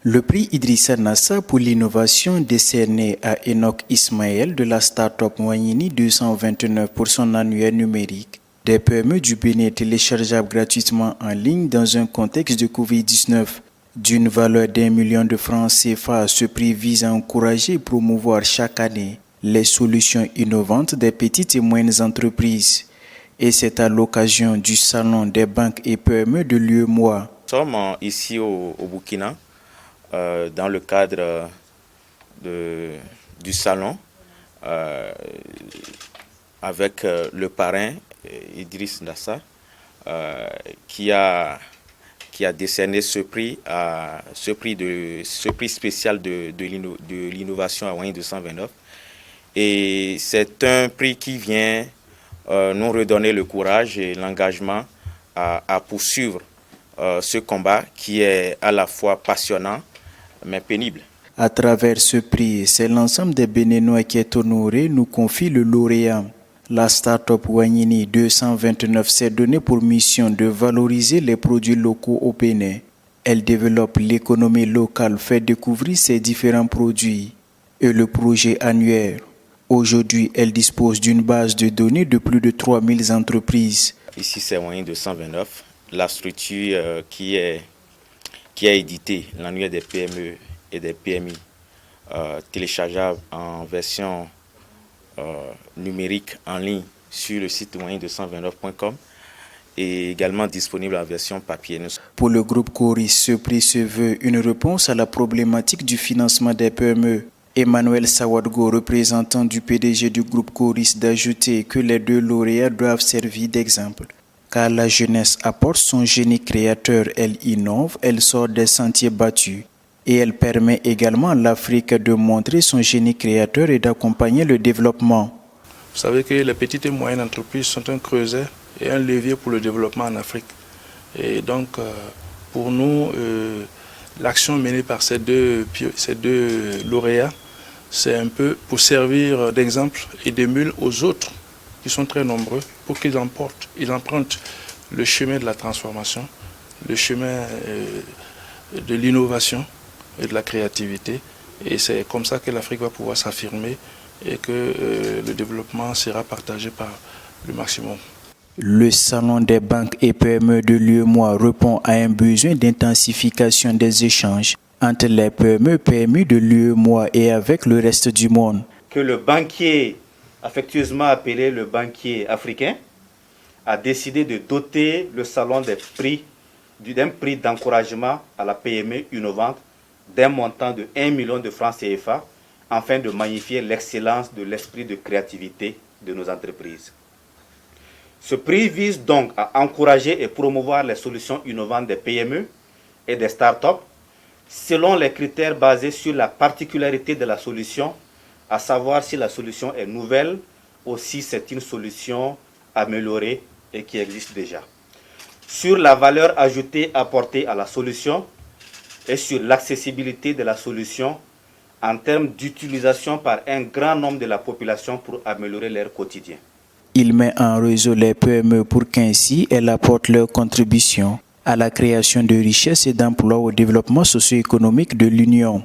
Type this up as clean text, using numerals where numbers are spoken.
Le prix Idrissa Nassa pour l'innovation décerné à Enoch Ismaël de la start-up Wanyini 229 pour son annuaire numérique des PME du Bénin téléchargeables gratuitement en ligne dans un contexte de Covid-19 d'une valeur d'1 million de francs CFA. Ce prix vise à encourager et promouvoir chaque année les solutions innovantes des petites et moyennes entreprises. Et c'est à l'occasion du salon des banques et PME de l'UEMOA. Nous sommes ici au Burkina dans le cadre du salon avec le parrain Idriss Nassa qui a décerné ce prix spécial de l'innovation à Wanyini 229. Et c'est un prix qui vient nous redonner le courage et l'engagement à poursuivre ce combat qui est à la fois passionnant mais pénible. À travers ce prix, c'est l'ensemble des Béninois qui est honoré, nous confie le lauréat. La start-up Wanyini 229 s'est donnée pour mission de valoriser les produits locaux au Bénin. Elle développe l'économie locale, fait découvrir ses différents produits et le projet annuaire. Aujourd'hui, elle dispose d'une base de données de plus de 3000 entreprises. Ici, c'est Wanyini 229, la structure qui a édité l'annuaire des PME et des PMI téléchargeable en version numérique en ligne sur le site wanyini229.com et également disponible en version papier. Pour le groupe Coris, ce prix se veut une réponse à la problématique du financement des PME. Emmanuel Sawadgo, représentant du PDG du groupe Coris, d'ajouter que les deux lauréats doivent servir d'exemple. Car la jeunesse apporte son génie créateur, elle innove, elle sort des sentiers battus. Et elle permet également à l'Afrique de montrer son génie créateur et d'accompagner le développement. Vous savez que les petites et moyennes entreprises sont un creuset et un levier pour le développement en Afrique. Et donc, pour nous, l'action menée par ces deux lauréats, c'est un peu pour servir d'exemple et d'émule aux autres qui sont très nombreux, pour qu'ils empruntent le chemin de la transformation, le chemin de l'innovation et de la créativité. Et c'est comme ça que l'Afrique va pouvoir s'affirmer et que le développement sera partagé par le maximum. Le salon des banques et PME de l'UEMOA répond à un besoin d'intensification des échanges entre les PME et PMI de l'UEMOA et avec le reste du monde. Que le banquier, affectueusement appelé le banquier africain, a décidé de doter le salon des prix d'un prix d'encouragement à la PME innovante d'un montant de 1 million de francs CFA afin de magnifier l'excellence de l'esprit de créativité de nos entreprises. Ce prix vise donc à encourager et promouvoir les solutions innovantes des PME et des start-up selon les critères basés sur la particularité de la solution, à savoir si la solution est nouvelle ou si c'est une solution améliorée et qui existe déjà. Sur la valeur ajoutée apportée à la solution et sur l'accessibilité de la solution en termes d'utilisation par un grand nombre de la population pour améliorer leur quotidien. Il met en réseau les PME pour qu'ainsi elles apportent leur contribution à la création de richesses et d'emplois au développement socio-économique de l'Union.